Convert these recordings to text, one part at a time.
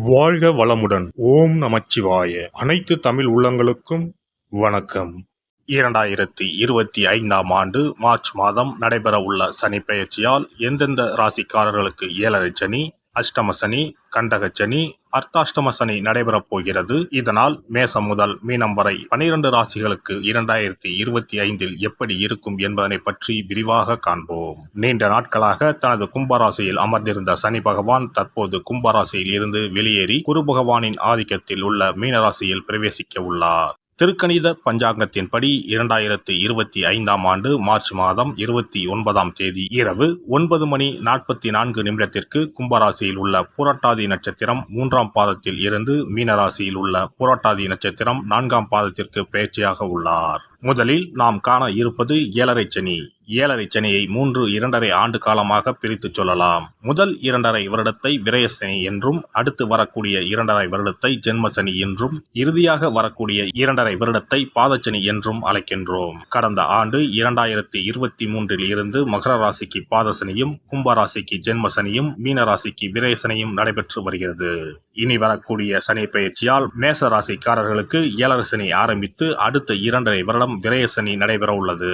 வாழ்க வளமுடன். ஓம் நமச்சிவாய. அனைத்து தமிழ் உள்ளங்களுக்கும் வணக்கம். 2025ஆம் ஆண்டு மார்ச் மாதம் நடைபெறவுள்ள சனி பெயர்ச்சியால் எந்தெந்த ராசிக்காரர்களுக்கு ஏழரை சனி, அஷ்டம சனி, கண்டக சனி, அர்த்தாஷ்டம சனி நடைபெறப் போகிறது. இதனால் மேசம் முதல் மீனம் வரை 12 ராசிகளுக்கு 2025இல் எப்படி இருக்கும் என்பதனை பற்றி விரிவாக காண்போம். நீண்ட நாட்களாக தனது கும்பராசியில் அமர்ந்திருந்த சனி பகவான் தற்போது கும்பராசியில் இருந்து வெளியேறி குரு பகவானின் ஆதிக்கத்தில் உள்ள மீனராசியில் பிரவேசிக்க உள்ளார். திருக்கணித பஞ்சாங்கத்தின்படி 2025ஆம் ஆண்டு மார்ச் மாதம் 29ஆம் தேதி இரவு 9:44 கும்பராசியில் உள்ள புரட்டாதி நட்சத்திரம் 3ஆம் பாதத்தில் இருந்து மீனராசியில் உள்ள புரட்டாதி நட்சத்திரம் 4ஆம் பாதத்திற்கு பெயர்ச்சியாக உள்ளார். முதலில் நாம் காண இருப்பது ஏழரை சனி. ஏழரை சனியை 2.5 ஆண்டு காலமாக பிரித்து சொல்லலாம். முதல் 2.5 வருடத்தை விரயசனி என்றும், அடுத்து வரக்கூடிய 2.5 வருடத்தை ஜென்மசனி என்றும், இறுதியாக வரக்கூடிய 2.5 வருடத்தை பாதச்சனி என்றும் அழைக்கின்றோம். கடந்த ஆண்டு 2023இல் இருந்து மகர ராசிக்கு பாதசனியும், கும்பராசிக்கு ஜென்மசனியும், மீனராசிக்கு விரயசனியும் நடைபெற்று வருகிறது. இனி வரக்கூடிய சனி பெயர்ச்சியால் மேச ராசிக்காரர்களுக்கு ஏழரை சனி ஆரம்பித்து அடுத்த 2.5 வருடம் விரயசனி நடைபெற உள்ளது.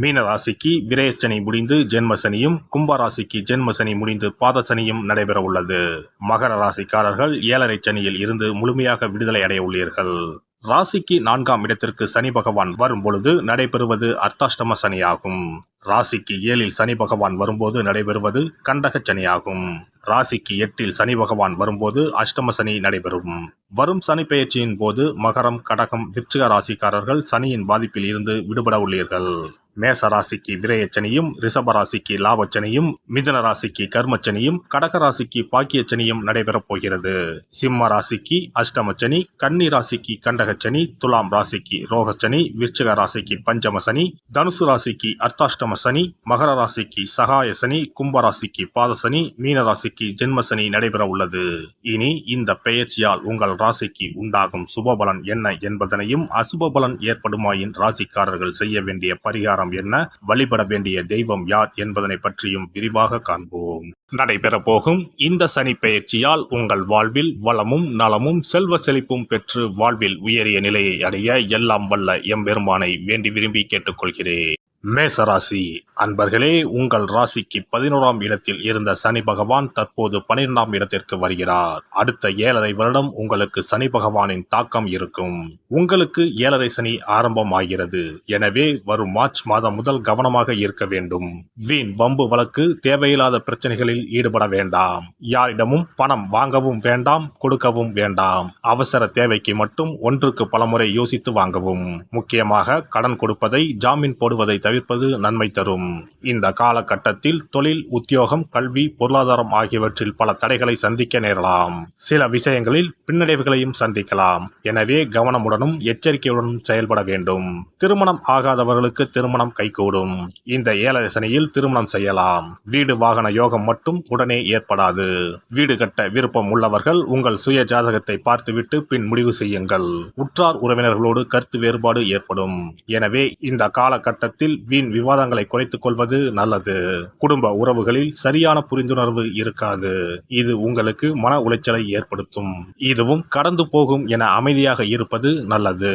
மீன ராசிக்கு விரயசனி முடிந்து ஜென்மசனியும், கும்பராசிக்கு ஜென்மசனி முடிந்து பாதசனியும் நடைபெற உள்ளது. மகர ராசிக்காரர்கள் ஏழரை சனியில் இருந்து முழுமையாக விடுதலை அடைய உள்ளீர்கள். ராசிக்கு 4ஆம் இடத்திற்கு சனி பகவான் வரும் பொழுது நடைபெறுவது அர்த்தாஷ்டம சனியாகும். ராசிக்கு 7இல் சனி பகவான் வரும்போது நடைபெறுவது கண்டக சனியாகும். ராசிக்கு 8இல் சனி பகவான் வரும்போது அஷ்டம சனி நடைபெறும். வரும் சனி பெயர்ச்சியின் போது மகரம், கடகம், விருச்சிக ராசிக்காரர்கள் சனியின் பாதிப்பில் இருந்து விடுபட உள்ளீர்கள். மேச ராசிக்கு விரயச்சனியும், ரிஷப ராசிக்கு லாபச்சனியும், மிதுன ராசிக்கு கர்மச்சனியும், கடக ராசிக்கு பாக்கியச்சனியும் நடைபெறப் போகிறது. சிம்ம ராசிக்கு அஷ்டமச்சனி, கன்னி ராசிக்கு கண்டகச்சனி, துலாம் ராசிக்கு ரோகச்சனி, விருச்சிக ராசிக்கு பஞ்சமசனி, தனுசு ராசிக்கு அர்த்தாஷ்டம சனி, மகர ராசிக்கு சகாய சனி, கும்பராசிக்கு பாதசனி, மீன ராசிக்கு ஜென்மசனி நடைபெற உள்ளது. இனி இந்த பெயர்ச்சியால் உங்கள் ராசிக்கு உண்டாகும் சுபபலன் என்ன என்பதனையும், அசுபபலன் ஏற்படுமாயின் ராசிக்காரர்கள் செய்ய வேண்டிய பரிகாரம் என்ன, வழிபட வேண்டிய தெய்வம் யார் என்பதனை பற்றியும் விரிவாக காண்போம். நடைபெற போகும் இந்த சனி பெயர்ச்சியால் உங்கள் வாழ்வில் வளமும் நலமும் செல்வ செழிப்பும் பெற்று வாழ்வில் உயரிய நிலையை அடைய எல்லாம் வல்ல எம்பெருமானை வேண்டி விரும்பி கேட்டுக்கொள்கிறேன். மேசராசி அன்பர்களே, உங்கள் ராசிக்கு 11ஆம் இடத்தில் இருந்த சனி பகவான் தற்போது 12ஆம் இடத்திற்கு வருகிறார். அடுத்த 7.5 வருடம் உங்களுக்கு சனி பகவானின் தாக்கம் இருக்கும். உங்களுக்கு 7.5 சனி ஆரம்பம் ஆகிறது. எனவே வரும் மார்ச் மாதம் முதல் கவனமாக இருக்க வேண்டும். வீண் வம்பு வழக்கு, தேவையில்லாத பிரச்சனைகளில் ஈடுபட வேண்டாம். யாரிடமும் பணம் வாங்கவும் வேண்டாம், கொடுக்கவும் வேண்டாம். அவசர தேவைக்கு மட்டும் ஒன்றுக்கு பலமுறை யோசித்து வாங்கவும். முக்கியமாக கடன் கொடுப்பதை, ஜாமீன் போடுவதை தவிர்ப்பது நன்மை தரும். இந்த காலகட்டத்தில் தொழில், உத்தியோகம், கல்வி, பொருளாதாரம் ஆகியவற்றில் பல தடைகளை சந்திக்க நேரலாம். சில விஷயங்களில் பின்னடைவுகளையும் சந்திக்கலாம். எனவே கவனமுடனும் எச்சரிக்கையுடனும் செயல்பட வேண்டும். திருமணம் ஆகாதவர்களுக்கு திருமணம் கைகூடும். இந்த ஏழரை சனியில் திருமணம் செய்யலாம். வீடு வாகன யோகம் மட்டும் உடனே ஏற்படாது. வீடு கட்ட விருப்பம் உள்ளவர்கள் உங்கள் சுய ஜாதகத்தை பார்த்துவிட்டு பின் முடிவு செய்யுங்கள். உற்றார் உறவினர்களோடு கருத்து வேறுபாடு ஏற்படும். எனவே இந்த காலகட்டத்தில் வீண் விவாதங்களை குறைத்துக் கொள்வது நல்லது. குடும்ப உறவுகளில் சரியான புரிந்துணர்வு இருக்காது. இது உங்களுக்கு மன உளைச்சலை ஏற்படுத்தும். இதுவும் கடந்து போகும் என அமைதியாக இருப்பது நல்லது.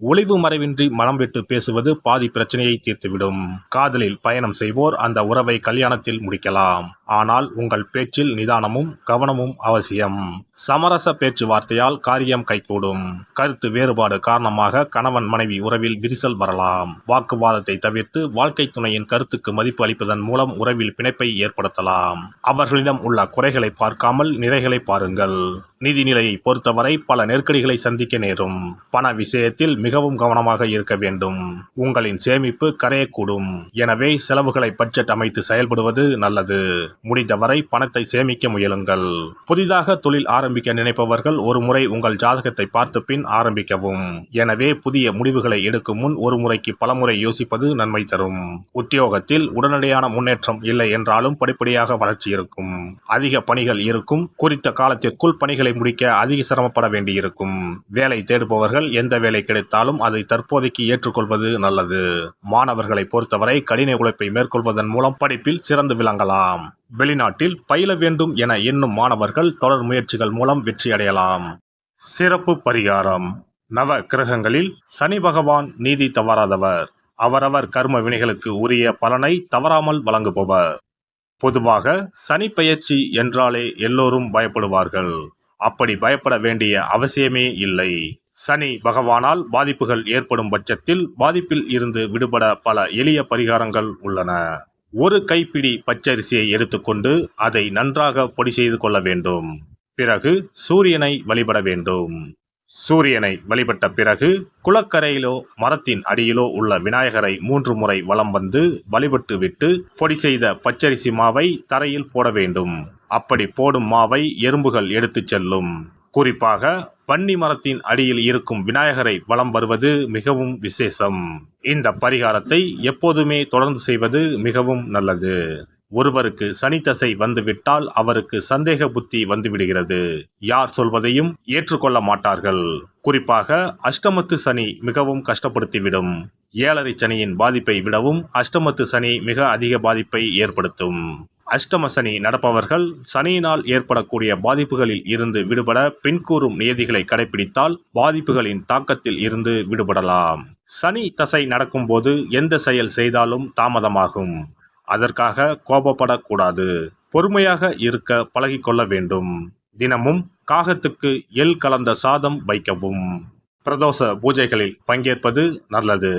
ஒளிவு மறைவின்றி மனம் விட்டு பேசுவது பாதி பிரச்சனையை தீர்த்துவிடும். காதலில் பயணம் செய்வோர் அந்த உறவை கல்யாணத்தில் முடிக்கலாம். ஆனால் உங்கள் பேச்சில் நிதானமும் கவனமும் அவசியம். சமரச பேச்சுவார்த்தையால் காரியம் கைகூடும். கருத்து வேறுபாடு காரணமாக கணவன் மனைவி உறவில் விரிசல் வரலாம். வாக்குவாதத்தை தவிர்த்து வாழ்க்கை துணையின் கருத்துக்கு மதிப்பு அளிப்பதன் மூலம் உறவில் பிணைப்பை ஏற்படுத்தலாம். அவர்களிடம் உள்ள குறைகளை பார்க்காமல் நிறைகளை பாருங்கள். நிதி நிலையை பொறுத்தவரை பல நெருக்கடிகளை சந்திக்க நேரும். பண விஷயத்தில் மிகவும் கவனமாக இருக்க வேண்டும். உங்களின் சேமிப்பு கரையக்கூடும். எனவே செலவுகளை பட்ஜெட் அமைத்து செயல்படுவது நல்லது. முடிந்தவரை பணத்தை சேமிக்க முயலுங்கள். புதிதாக தொழில் ஆரம்பிக்க நினைப்பவர்கள் ஒரு முறை உங்கள் ஜாதகத்தை பார்த்து பின் ஆரம்பிக்கவும். எனவே புதிய முடிவுகளை எடுக்கும் முன் ஒரு முறைக்கு பலமுறை யோசிப்பது நன்மை நன்மை தரும். உத்தியோகத்தில் உடனடியான முன்னேற்றம் இல்லை என்றாலும் படிப்படியாக வளர்ச்சி இருக்கும். அதிக பணிகள் இருக்கும். குறித்த காலத்திற்குள் பணிகளை முடிக்க அதிக சிரமப்பட வேண்டியிருக்கும். வேலை தேடுபவர்கள் எந்த வேலை கிடைத்தாலும் அதை தற்போதைக்கு ஏற்றுக்கொள்வது நல்லது. மாணவர்களை பொறுத்தவரை கடின உழைப்பை மேற்கொள்வதன் மூலம் படிப்பில் சிறந்து விளங்கலாம். வெளிநாட்டில் பயில வேண்டும் என எண்ணும் மாணவர்கள் தொடர் முயற்சிகள் மூலம் வெற்றி அடையலாம். சிறப்பு பரிகாரம். நவ கிரகங்களில் சனி பகவான் நீதி தவறாதவர். அவரவர் கர்ம வினைகளுக்கு உரிய பலனை தவறாமல் வழங்குபவர். பொதுவாக சனி பெயர்ச்சி என்றாலே எல்லோரும் பயப்படுவார்கள். அப்படி பயப்பட வேண்டிய அவசியமே இல்லை. சனி பகவானால் பாதிப்புகள் ஏற்படும் பட்சத்தில் பாதிப்பில் இருந்து விடுபட பல எளிய பரிகாரங்கள் உள்ளன. ஒரு கைப்பிடி பச்சரிசியை எடுத்துக்கொண்டு அதை நன்றாக பொடி செய்து கொள்ள வேண்டும். பிறகு சூரியனை வழிபட வேண்டும். சூரியனை வழிபட்ட பிறகு குளக்கரையிலோ மரத்தின் அடியிலோ உள்ள விநாயகரை 3 முறை வலம் வந்து வழிபட்டு விட்டு பொடி செய்த பச்சரிசி மாவை தரையில் போட வேண்டும். அப்படி போடும் மாவை எறும்புகள் எடுத்துச் செல்லும். குறிப்பாக வன்னி மரத்தின் அடியில் இருக்கும் விநாயகரை வலம் வருவது மிகவும் விசேஷம். இந்த பரிகாரத்தை எப்போதுமே தொடர்ந்து செய்வது மிகவும் நல்லது. ஒருவருக்கு சனி தசை வந்துவிட்டால் அவருக்கு சந்தேக புத்தி வந்துவிடுகிறது. யார் சொல்வதையும் ஏற்றுக்கொள்ள மாட்டார்கள். குறிப்பாக அஷ்டமத்து சனி மிகவும் கஷ்டப்படுத்திவிடும். 7.5 சனியின் பாதிப்பை விடவும் அஷ்டமத்து சனி மிக அதிக பாதிப்பை ஏற்படுத்தும். அஷ்டம சனி நடப்பவர்கள் சனியினால் ஏற்படக்கூடிய பாதிப்புகளில் இருந்து விடுபட பின்கூறும் நியதிகளை கடைபிடித்தால் பாதிப்புகளின் தாக்கத்தில் இருந்து விடுபடலாம். சனி தசை நடக்கும்போது எந்த செயல் செய்தாலும் தாமதமாகும். அதற்காக கோபப்படக்கூடாது. பொறுமையாக இருக்க பழகிக்கொள்ள வேண்டும். தினமும் காகத்துக்கு எள் கலந்த சாதம் வைக்கவும். பிரதோஷ பூஜைகளில் பங்கேற்பது நல்லது.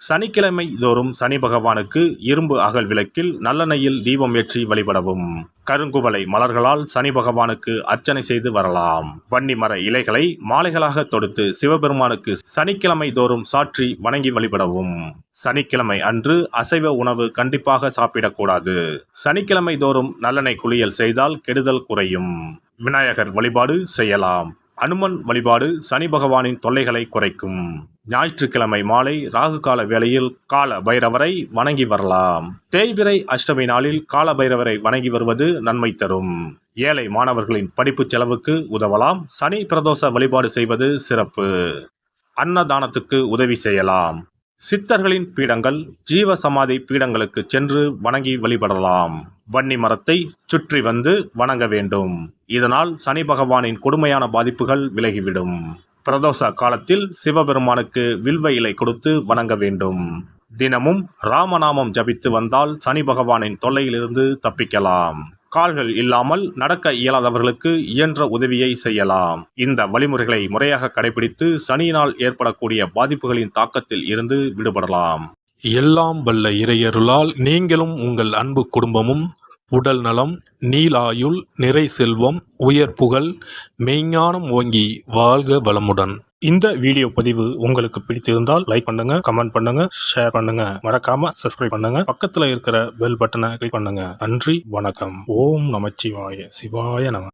சனிக்கிழமை தோறும் சனி பகவானுக்கு இரும்பு அகல் விளக்கில் நல்லெண்ணெயில் தீபம் ஏற்றி வழிபடவும். கருங்குவளை மலர்களால் சனி பகவானுக்கு அர்ச்சனை செய்து வரலாம். வன்னி மர இலைகளை மாலைகளாக தொடுத்து சிவபெருமானுக்கு சனிக்கிழமை தோறும் சாற்றி வணங்கி வழிபடவும். சனிக்கிழமை அன்று அசைவ உணவு கண்டிப்பாக சாப்பிடக்கூடாது. சனிக்கிழமை தோறும் நல்லெண்ணெய் குளியல் செய்தால் கெடுதல் குறையும். விநாயகர் வழிபாடு செய்யலாம். அனுமன் வழிபாடு சனி பகவானின் தொல்லைகளை குறைக்கும். ஞாயிற்றுக்கிழமை மாலை ராகு கால வேளையில் கால பைரவரை வணங்கி வரலாம். தேய்பிறை அஷ்டமி நாளில் கால பைரவரை வணங்கி வருவது நன்மை தரும். ஏழை மாணவர்களின் படிப்பு செலவுக்கு உதவலாம். சனி பிரதோஷ வழிபாடு செய்வது சிறப்பு. அன்னதானத்துக்கு உதவி செய்யலாம். சித்தர்களின் பீடங்கள் ஜீவ சமாதி பீடங்களுக்கு சென்று வணங்கி வழிபடலாம். வன்னி மரத்தை சுற்றி வந்து வணங்க வேண்டும். இதனால் சனி பகவானின் கொடுமையான பாதிப்புகள் விலகிவிடும். பிரதோஷ காலத்தில் சிவபெருமானுக்கு வில்வ இலை கொடுத்து வணங்க வேண்டும். தினமும் ராமநாமம் ஜபித்து வந்தால் சனி பகவானின் தொல்லையிலிருந்து தப்பிக்கலாம். கால்கள் இல்லாமல் நடக்க இயலாதவர்களுக்கு இயன்ற உதவியை செய்யலாம். இந்த வழிமுறைகளை முறையாக கடைபிடித்து சனியினால் ஏற்படக்கூடிய பாதிப்புகளின் தாக்கத்தில் இருந்து விடுபடலாம். எல்லாம் வல்ல இறையருளால் நீங்களும் உங்கள் அன்பு குடும்பமும் உடல் நலம், நீலாயுள், நிறை செல்வம், உயர் புகழ், மெய்ஞானம் ஓங்கி வாழ்க வளமுடன். இந்த வீடியோ பதிவு உங்களுக்கு பிடித்திருந்தால் லைக் பண்ணுங்க, கமெண்ட் பண்ணுங்க, ஷேர் பண்ணுங்க. மறக்காம சப்ஸ்கிரைப் பண்ணுங்க. பக்கத்துல இருக்கிற பெல் பட்டனை கிளிக் பண்ணுங்க. நன்றி, வணக்கம். ஓம் நமச்சிவாய. சிவாய நம.